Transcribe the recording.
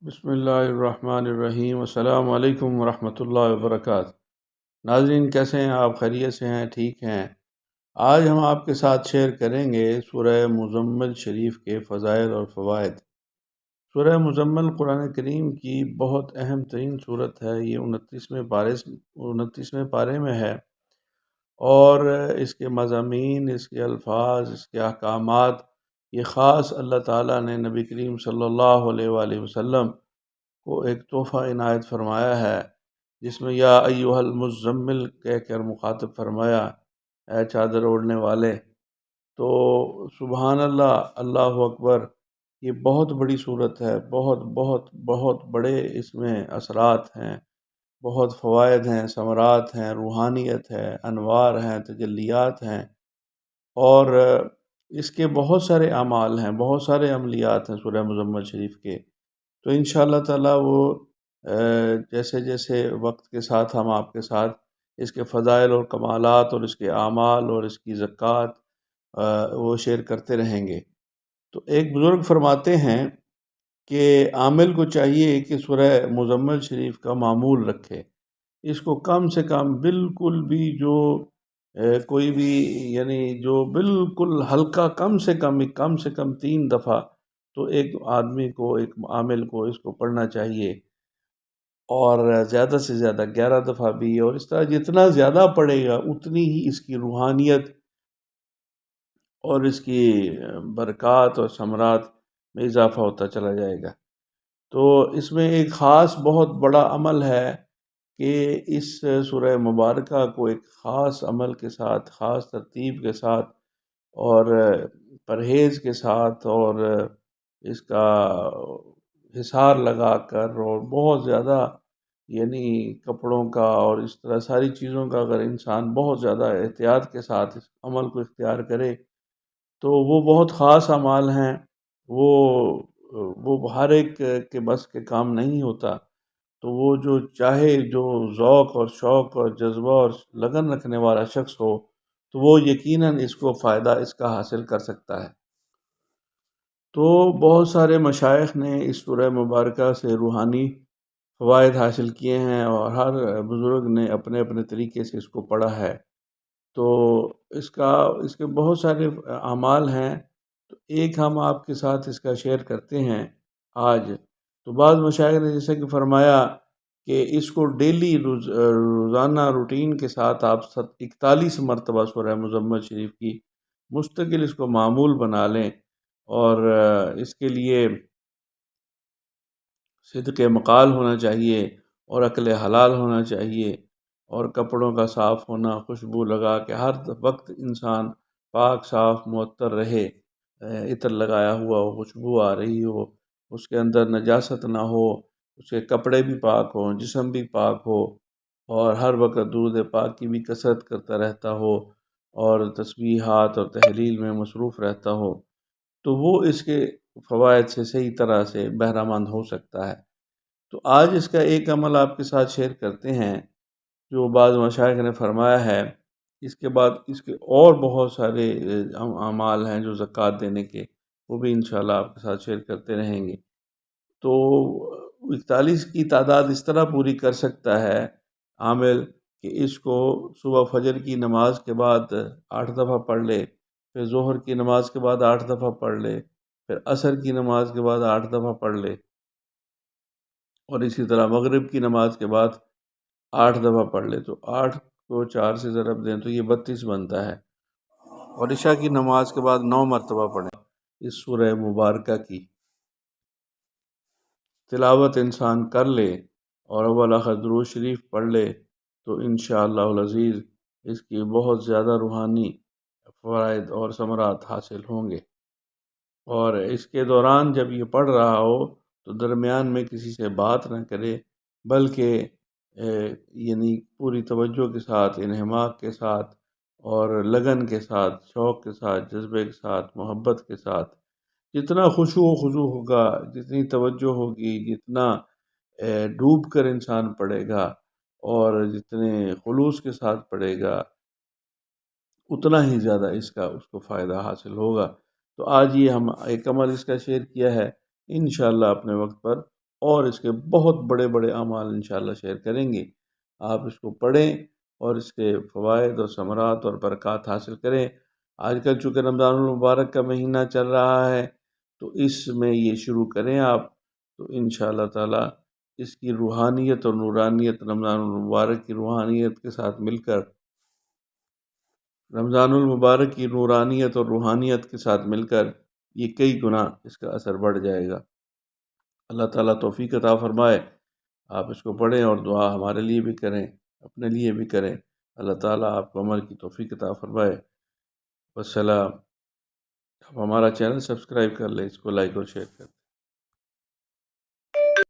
بسم اللہ الرحمن الرحیم، السلام علیکم ورحمۃ اللہ وبرکاتہ۔ ناظرین، کیسے ہیں آپ؟ خیریت سے ہیں؟ ٹھیک ہیں؟ آج ہم آپ کے ساتھ شیئر کریں گے سورہ مزمل شریف کے فضائل اور فوائد۔ سورہ مزمل قرآن کریم کی بہت اہم ترین صورت ہے۔ یہ 29ویں پارے میں ہے، اور اس کے مضامین، اس کے الفاظ، اس کے احکامات، یہ خاص اللہ تعالیٰ نے نبی کریم صلی اللہ علیہ وآلہ وسلم کو ایک تحفہ عنایت فرمایا ہے، جس میں یا ایھا المزمل کہہ کر مخاطب فرمایا، اے چادر اوڑھنے والے۔ تو سبحان اللہ، اللہ اکبر، یہ بہت بڑی صورت ہے، بہت بہت بہت بڑے اس میں اثرات ہیں، بہت فوائد ہیں، ثمرات ہیں، روحانیت ہے، انوار ہیں، تجلیات ہیں، اور اس کے بہت سارے اعمال ہیں، بہت سارے عملیات ہیں سورہ مزمل شریف کے۔ تو انشاءاللہ تعالیٰ وہ جیسے جیسے وقت کے ساتھ ہم آپ کے ساتھ اس کے فضائل اور کمالات اور اس کے اعمال اور اس کی زکوٰۃ وہ شیئر کرتے رہیں گے۔ تو ایک بزرگ فرماتے ہیں کہ عامل کو چاہیے کہ سورہ مزمل شریف کا معمول رکھے، اس کو کم سے کم، بالکل بھی جو کوئی بھی، یعنی جو بالکل ہلکا، کم سے کم 3 دفعہ تو ایک آدمی کو، ایک عامل کو اس کو پڑھنا چاہیے، اور زیادہ سے زیادہ 11 دفعہ بھی، اور اس طرح جتنا زیادہ پڑھے گا اتنی ہی اس کی روحانیت اور اس کی برکات اور ثمرات میں اضافہ ہوتا چلا جائے گا۔ تو اس میں ایک خاص بہت بڑا عمل ہے کہ اس سورہ مبارکہ کو ایک خاص عمل کے ساتھ، خاص ترتیب کے ساتھ، اور پرہیز کے ساتھ، اور اس کا حصار لگا کر، اور بہت زیادہ، یعنی کپڑوں کا اور اس طرح ساری چیزوں کا، اگر انسان بہت زیادہ احتیاط کے ساتھ اس عمل کو اختیار کرے تو وہ بہت خاص اعمال ہیں۔ وہ ہر ایک کے بس کے کام نہیں ہوتا، تو وہ جو چاہے، جو ذوق اور شوق اور جذبہ اور لگن رکھنے والا شخص ہو، تو وہ یقیناً اس کو فائدہ اس کا حاصل کر سکتا ہے۔ تو بہت سارے مشائخ نے اس سورہ مبارکہ سے روحانی فوائد حاصل کیے ہیں، اور ہر بزرگ نے اپنے اپنے طریقے سے اس کو پڑھا ہے۔ تو اس کے بہت سارے اعمال ہیں، تو ایک ہم آپ کے ساتھ اس کا شیئر کرتے ہیں آج۔ تو بعض مشائخ نے جیسے کہ فرمایا کہ اس کو ڈیلی، روزانہ روٹین کے ساتھ آپ 41 مرتبہ سورہ مزمل شریف کی مستقل اس کو معمول بنا لیں، اور اس کے لیے صدق مقال ہونا چاہیے، اور عقل حلال ہونا چاہیے، اور کپڑوں کا صاف ہونا، خوشبو لگا کے ہر وقت انسان پاک صاف معطر رہے، عطر لگایا ہوا ہو، خوشبو آ رہی ہو، اس کے اندر نجاست نہ ہو، اس کے کپڑے بھی پاک ہوں، جسم بھی پاک ہو، اور ہر وقت درود پاک کی بھی کثرت کرتا رہتا ہو، اور تسبیحات اور تحلیل میں مصروف رہتا ہو، تو وہ اس کے فوائد سے صحیح طرح سے بہرہ مند ہو سکتا ہے۔ تو آج اس کا ایک عمل آپ کے ساتھ شیئر کرتے ہیں جو بعض مشائخ نے فرمایا ہے۔ اس کے بعد اس کے اور بہت سارے اعمال ہیں جو زکوٰۃ دینے کے، وہ بھی انشاءاللہ آپ کے ساتھ شیئر کرتے رہیں گے۔ تو 41 کی تعداد اس طرح پوری کر سکتا ہے عامل کہ اس کو صبح فجر کی نماز کے بعد 8 دفعہ پڑھ لے، پھر ظہر کی نماز کے بعد 8 دفعہ پڑھ لے، پھر عصر کی نماز کے بعد 8 دفعہ پڑھ لے، اور اسی طرح مغرب کی نماز کے بعد 8 دفعہ پڑھ لے۔ تو 8 کو 4 سے ضرب دیں تو یہ 32 بنتا ہے، اور عشاء کی نماز کے بعد 9 مرتبہ پڑھیں۔ اس سورہ مبارکہ کی تلاوت انسان کر لے اور اول آخر درود شریف پڑھ لے تو انشاءاللہ العزیز اس کی بہت زیادہ روحانی فوائد اور ثمرات حاصل ہوں گے۔ اور اس کے دوران جب یہ پڑھ رہا ہو تو درمیان میں کسی سے بات نہ کرے، بلکہ یعنی پوری توجہ کے ساتھ، انہماک کے ساتھ، اور لگن کے ساتھ، شوق کے ساتھ، جذبے کے ساتھ، محبت کے ساتھ، جتنا خشوع و خضوع ہوگا، جتنی توجہ ہوگی، جتنا ڈوب کر انسان پڑھے گا، اور جتنے خلوص کے ساتھ پڑھے گا، اتنا ہی زیادہ اس کو فائدہ حاصل ہوگا۔ تو آج یہ ہم ایک عمل اس کا شیئر کیا ہے، انشاءاللہ اپنے وقت پر اور اس کے بہت بڑے بڑے اعمال انشاءاللہ شیئر کریں گے۔ آپ اس کو پڑھیں اور اس کے فوائد اور ثمرات اور برکات حاصل کریں۔ آج کل چونکہ رمضان المبارک کا مہینہ چل رہا ہے تو اس میں یہ شروع کریں آپ، تو انشاءاللہ تعالی اس کی روحانیت اور نورانیت، رمضان المبارک کی روحانیت کے ساتھ مل کر، رمضان المبارک کی نورانیت اور روحانیت کے ساتھ مل کر یہ کئی گنا اس کا اثر بڑھ جائے گا۔ اللہ تعالیٰ توفیق عطا فرمائے۔ آپ اس کو پڑھیں اور دعا ہمارے لیے بھی کریں، اپنے لیے بھی کریں۔ اللہ تعالیٰ آپ کو عمل کی توفیق عطا فرمائے۔ والسلام۔ آپ ہمارا چینل سبسکرائب کر لیں، اس کو لائک اور شیئر کریں۔